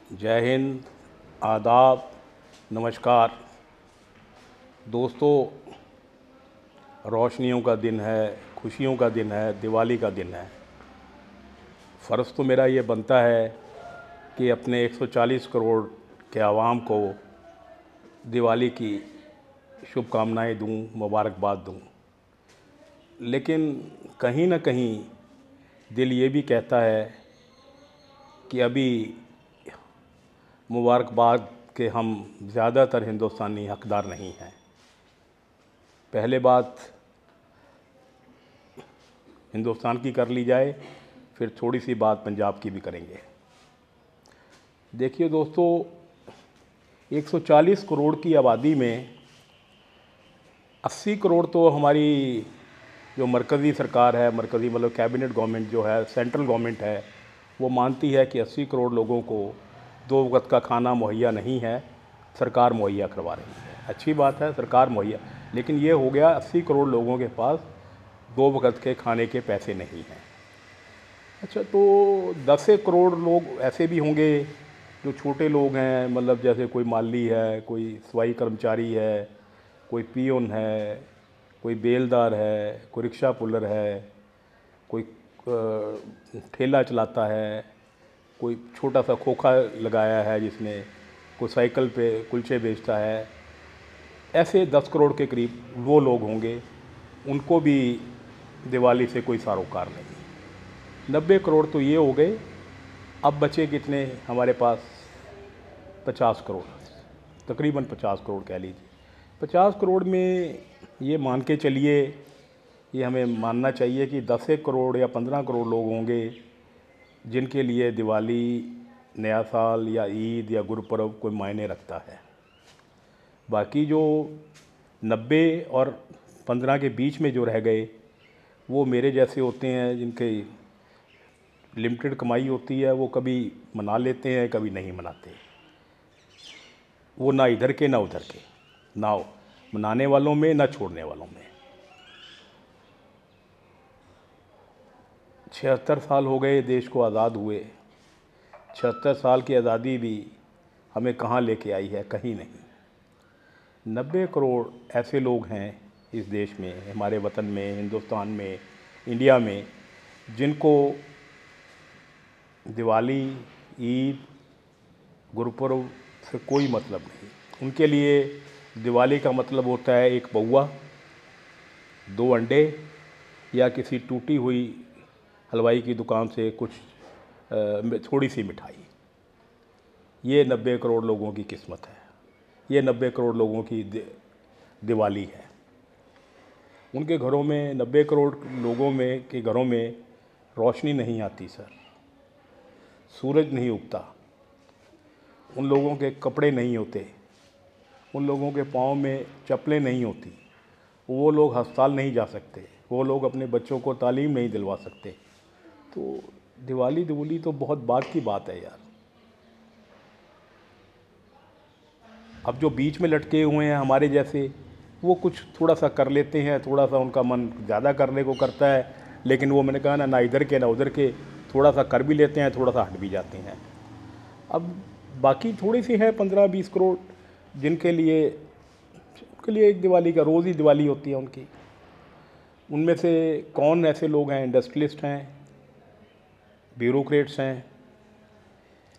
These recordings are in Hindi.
जय हिंद, आदाब, नमस्कार। दोस्तों, रोशनियों का दिन है, खुशियों का दिन है, दिवाली का दिन है। फ़र्ज़ तो मेरा ये बनता है कि अपने 140 करोड़ के आवाम को दिवाली की शुभकामनाएं दूं, मुबारकबाद दूं। लेकिन कहीं ना कहीं दिल ये भी कहता है कि अभी मुबारकबाद के हम ज़्यादातर हिंदुस्तानी हकदार नहीं हैं। पहले बात हिंदुस्तान की कर ली जाए, फिर थोड़ी सी बात पंजाब की भी करेंगे। देखिए दोस्तों, 140 करोड़ की आबादी में 80 करोड़ तो हमारी जो मरकज़ी सरकार है, मरकज़ी मतलब कैबिनेट गवर्नमेंट जो है, सेंट्रल गवर्नमेंट है, वो मानती है कि 80 करोड़ लोगों को 2 वक्त का खाना मुहैया नहीं है, सरकार मुहैया करवा रही है। अच्छी बात है, सरकार मुहैया, लेकिन ये हो गया 80 करोड़ लोगों के पास 2 वक्त के खाने के पैसे नहीं हैं। अच्छा, तो 10 करोड़ लोग ऐसे भी होंगे जो छोटे लोग हैं, मतलब जैसे कोई माली है, कोई सफाई कर्मचारी है, कोई पियोन है, कोई बेलदार है, कोई रिक्शा पुलर है, कोई ठेला चलाता है, कोई छोटा सा खोखा लगाया है जिसमें, कोई साइकिल पे कुलचे बेचता है। ऐसे 10 करोड़ के करीब वो लोग होंगे, उनको भी दिवाली से कोई सरोकार नहीं। 90 करोड़ तो ये हो गए। अब बचे कितने हमारे पास? 50 करोड़, तकरीबन 50 करोड़ कह लीजिए। 50 करोड़ में ये मान के चलिए, ये हमें मानना चाहिए कि 10 करोड़ या 15 करोड़ लोग होंगे जिनके लिए दिवाली, नया साल या ईद या गुरुपर्व कोई मायने रखता है। बाकी जो 90 और 15 के बीच में जो रह गए, वो मेरे जैसे होते हैं जिनके लिमिटेड कमाई होती है। वो कभी मना लेते हैं, कभी नहीं मनाते। वो ना इधर के ना उधर के, ना मनाने वालों में ना छोड़ने वालों में। 76 साल हो गए देश को आज़ाद हुए। 76 साल की आज़ादी भी हमें कहाँ लेके आई है? कहीं नहीं। 90 करोड़ ऐसे लोग हैं इस देश में, हमारे वतन में, हिंदुस्तान में, इंडिया में, जिनको दिवाली, ईद, गुरुपर्व से कोई मतलब नहीं। उनके लिए दिवाली का मतलब होता है एक पौवा, 2 अंडे या किसी टूटी हुई हलवाई की दुकान से कुछ थोड़ी सी मिठाई। ये 90 करोड़ लोगों की किस्मत है। ये 90 करोड़ लोगों की दिवाली है। उनके घरों में, 90 करोड़ लोगों में के घरों में रोशनी नहीं आती सर, सूरज नहीं उगता, उन लोगों के कपड़े नहीं होते, उन लोगों के पाँव में चप्पलें नहीं होती, वो लोग अस्पताल नहीं जा सकते, वो लोग अपने बच्चों को तालीम नहीं दिलवा सकते। तो दिवाली तो बहुत बाद की बात है यार। अब जो बीच में लटके हुए हैं हमारे जैसे, वो कुछ थोड़ा सा कर लेते हैं, थोड़ा सा उनका मन ज़्यादा करने को करता है, लेकिन वो मैंने कहा ना इधर के ना उधर के, थोड़ा सा कर भी लेते हैं, थोड़ा सा हट भी जाते हैं। अब बाकी थोड़ी सी है 15-20 करोड़ जिनके लिए एक दिवाली का रोज़ ही दिवाली होती है उनकी। उनमें से कौन ऐसे लोग हैं? इंडस्ट्रियलिस्ट हैं, ब्यूरोक्रेट्स हैं,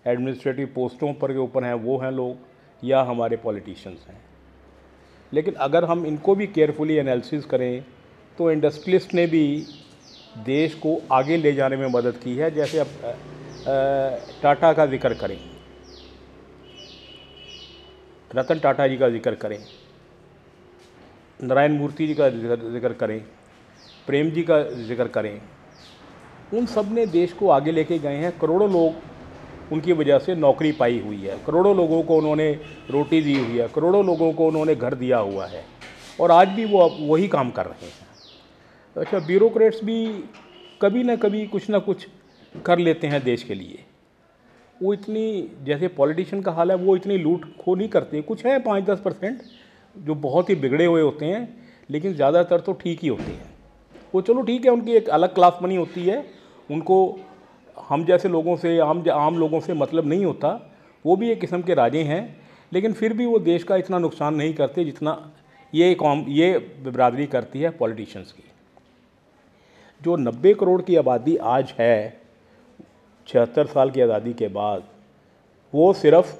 एडमिनिस्ट्रेटिव पोस्टों पर के ऊपर हैं, वो हैं लोग, या हमारे पॉलिटिशियंस हैं। लेकिन अगर हम इनको भी केयरफुली एनालिसिस करें तो इंडस्ट्रियलिस्ट ने भी देश को आगे ले जाने में मदद की है। जैसे अब टाटा का जिक्र करें, रतन टाटा जी का जिक्र करें, नारायण मूर्ति जी का जिक्र करें, प्रेम जी का जिक्र करें, उन सब ने देश को आगे लेके गए हैं। करोड़ों लोग उनकी वजह से नौकरी पाई हुई है, करोड़ों लोगों को उन्होंने रोटी दी हुई है, करोड़ों लोगों को उन्होंने घर दिया हुआ है, और आज भी वो वही काम कर रहे हैं। अच्छा, ब्यूरोक्रेट्स भी कभी ना कभी कुछ ना कुछ कर लेते हैं देश के लिए। वो इतनी, जैसे पॉलिटिशियन का हाल है, वो इतनी लूट खो नहीं करते। कुछ है 5-10% जो बहुत ही बिगड़े हुए होते हैं, लेकिन ज़्यादातर तो ठीक ही होते हैं। वो चलो ठीक है, उनकी एक अलग क्लास बनी होती है, उनको हम जैसे लोगों से, आम लोगों से मतलब नहीं होता। वो भी एक किस्म के राजे हैं, लेकिन फिर भी वो देश का इतना नुकसान नहीं करते जितना ये बिरादरी करती है पॉलिटिशियंस की। जो 90 करोड़ की आबादी आज है 76 साल की आज़ादी के बाद, वो सिर्फ़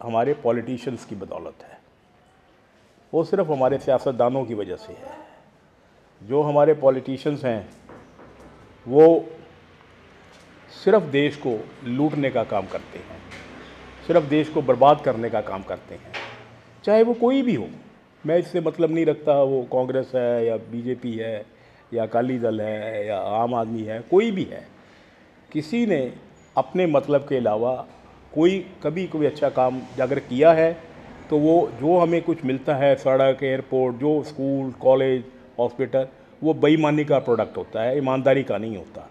हमारे पॉलिटिशियंस की बदौलत है, वो सिर्फ़ हमारे सियासतदानों की वजह से है। जो हमारे पॉलिटिशियंस हैं वो सिर्फ़ देश को लूटने का काम करते हैं, सिर्फ़ देश को बर्बाद करने का काम करते हैं, चाहे वो कोई भी हो। मैं इससे मतलब नहीं रखता वो कांग्रेस है या बीजेपी है या अकाली दल है या आम आदमी है, कोई भी है। किसी ने अपने मतलब के अलावा कभी कोई अच्छा काम अगर किया है तो वो जो हमें कुछ मिलता है, सड़क, एयरपोर्ट, जो स्कूल, कॉलेज, हॉस्पिटल, वो बेईमानी का प्रोडक्ट होता है, ईमानदारी का नहीं होता।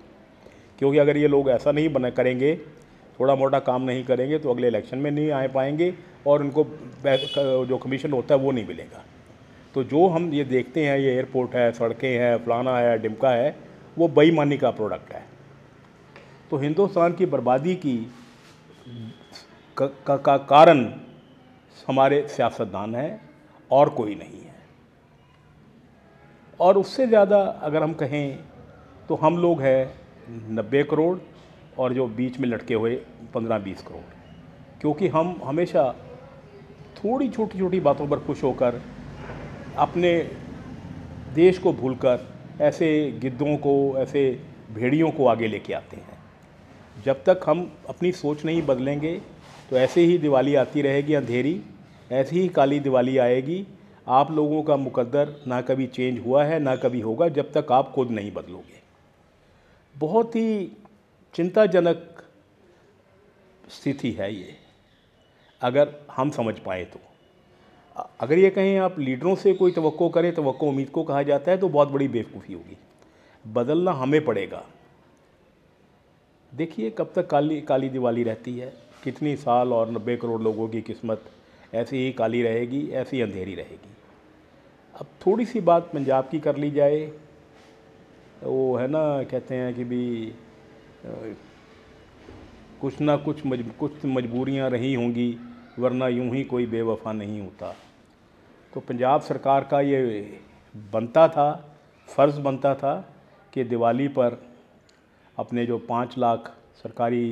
क्योंकि अगर ये लोग ऐसा नहीं करेंगे, थोड़ा मोटा काम नहीं करेंगे, तो अगले इलेक्शन में नहीं आ पाएंगे और उनको जो कमीशन होता है वो नहीं मिलेगा। तो जो हम ये देखते हैं, ये एयरपोर्ट है, सड़कें हैं, फलाना है, डिमका है, वो बेईमानी का प्रोडक्ट है। तो हिंदुस्तान की बर्बादी की का कारण हमारे सियासतदान हैं और कोई नहीं है। और उससे ज़्यादा अगर हम कहें तो हम लोग हैं 90 करोड़ और जो बीच में लटके हुए 15-20 करोड़, क्योंकि हम हमेशा थोड़ी छोटी छोटी बातों पर खुश होकर अपने देश को भूलकर ऐसे गिद्धों को, ऐसे भेड़ियों को आगे लेके आते हैं। जब तक हम अपनी सोच नहीं बदलेंगे तो ऐसे ही दिवाली आती रहेगी अंधेरी, ऐसी ही काली दिवाली आएगी। आप लोगों का मुकद्दर ना कभी चेंज हुआ है ना कभी होगा जब तक आप खुद नहीं बदलोगे। बहुत ही चिंताजनक स्थिति है ये, अगर हम समझ पाए तो। अगर ये कहें आप लीडरों से कोई तवक्को करें, तवक्को उम्मीद को कहा जाता है, तो बहुत बड़ी बेवकूफ़ी होगी। बदलना हमें पड़ेगा। देखिए कब तक काली दिवाली रहती है, कितनी साल और 90 करोड़ लोगों की किस्मत ऐसी ही काली रहेगी, ऐसी अंधेरी रहेगी। अब थोड़ी सी बात पंजाब की कर ली जाए। वो है ना, कहते हैं कि भी कुछ ना कुछ मजबूरियां रही होंगी, वरना यूं ही कोई बेवफा नहीं होता। तो पंजाब सरकार का ये बनता था, फ़र्ज़ बनता था कि दिवाली पर अपने जो 5 लाख सरकारी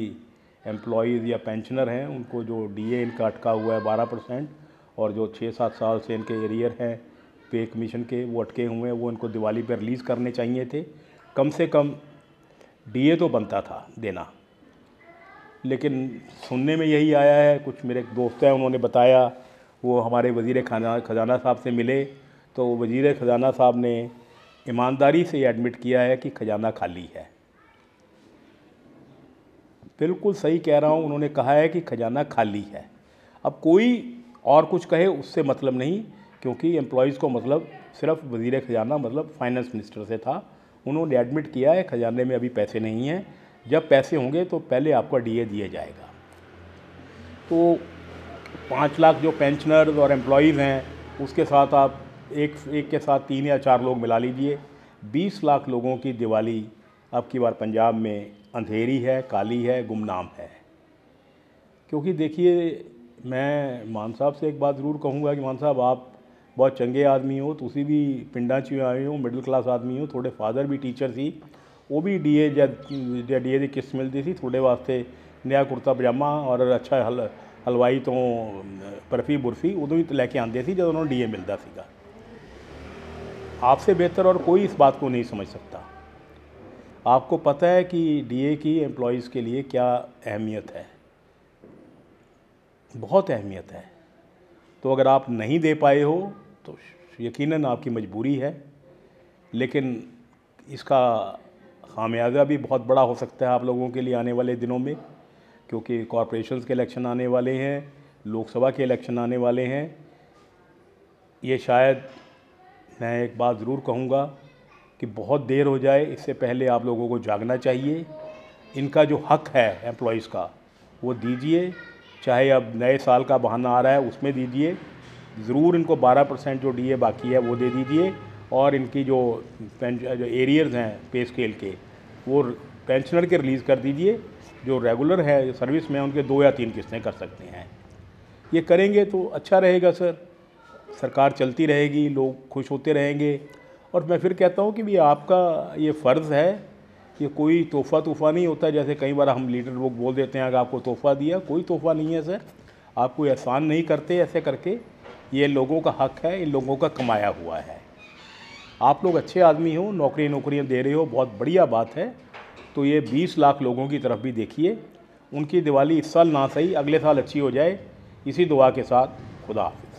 एम्प्लॉयज़ या पेंशनर हैं, उनको जो डीए इनका अटका हुआ है 12%, और जो 6-7 साल से इनके एरियर हैं पे कमीशन के, वो अटके हुए हैं, वो इनको दिवाली पर रिलीज़ करने चाहिए थे। कम से कम डीए तो बनता था देना। लेकिन सुनने में यही आया है, कुछ मेरे दोस्त हैं उन्होंने बताया, वो हमारे वज़ीर ख़जाना साहब से मिले तो वज़ीर ख़जाना साहब ने ईमानदारी से एडमिट किया है कि खजाना खाली है। बिल्कुल सही कह रहा हूँ, उन्होंने कहा है कि खजाना खाली है। अब कोई और कुछ कहे उससे मतलब नहीं, क्योंकि एम्प्लॉयज़ को मतलब सिर्फ वज़ीर ख़जाना मतलब फाइनेंस मिनिस्टर से था। उन्होंने एडमिट किया है खजाने में अभी पैसे नहीं हैं, जब पैसे होंगे तो पहले आपका डीए दिया जाएगा। तो 5 लाख जो पेंशनर्स और एम्प्लॉयज़ हैं, उसके साथ आप एक के साथ 3 या 4 लोग मिला लीजिए, 20 लाख लोगों की दिवाली अब की बार पंजाब में अंधेरी है, काली है, गुमनाम है। क्योंकि देखिए, मैं मान साहब से एक बात ज़रूर कहूँगा कि मान साहब आप बहुत चंगे आदमी हो, तुसी भी पिंडा च आए हो, मिडल क्लास आदमी हो, थोड़े फादर भी टीचर सी, वो भी डीए डीए की किस्त मिलती थी थोड़े वास्ते नया कुर्ता पजामा और अच्छा हलवाई तो बर्फी बुरफी उदों ही लैके आते थे जब उन्होंने डीए मिलता सीगा। आपसे बेहतर और कोई इस बात को नहीं समझ सकता। आपको पता है कि डीए की एम्प्लॉयज़ के लिए क्या अहमियत है, बहुत अहमियत है। तो अगर आप नहीं दे पाए हो तो यकीनन आपकी मजबूरी है, लेकिन इसका खामियाजा भी बहुत बड़ा हो सकता है आप लोगों के लिए आने वाले दिनों में, क्योंकि कॉरपोरेशंस के इलेक्शन आने वाले हैं, लोकसभा के इलेक्शन आने वाले हैं। ये शायद मैं एक बात ज़रूर कहूँगा कि बहुत देर हो जाए, इससे पहले आप लोगों को जागना चाहिए। इनका जो हक़ है एम्प्लॉयज़ का वो दीजिए, चाहे अब नए साल का बहाना आ रहा है उसमें दीजिए, ज़रूर इनको 12% जो डीए बाकी है वो दे दीजिए, और इनकी जो एरियर्स हैं पे स्केल के वो पेंशनर के रिलीज़ कर दीजिए, जो रेगुलर है सर्विस में उनके 2 या 3 किस्तें कर सकते हैं। ये करेंगे तो अच्छा रहेगा सर, सरकार चलती रहेगी, लोग खुश होते रहेंगे। और मैं फिर कहता हूँ कि भी आपका ये फ़र्ज़ है, ये कोई तोहफ़ा नहीं होता जैसे कई बार हम लीडर लोग बोल देते हैं कि आपको तोहफ़ा दिया, कोई तोहफ़ा नहीं है सर, आप कोई एहसान नहीं करते ऐसे करके, ये लोगों का हक़ है, इन लोगों का कमाया हुआ है। आप लोग अच्छे आदमी हो, नौकरियाँ दे रहे हो, बहुत बढ़िया बात है। तो ये 20 लाख लोगों की तरफ भी देखिए, उनकी दिवाली इस साल ना सही अगले साल अच्छी हो जाए, इसी दुआ के साथ खुदा हाफ़िज़।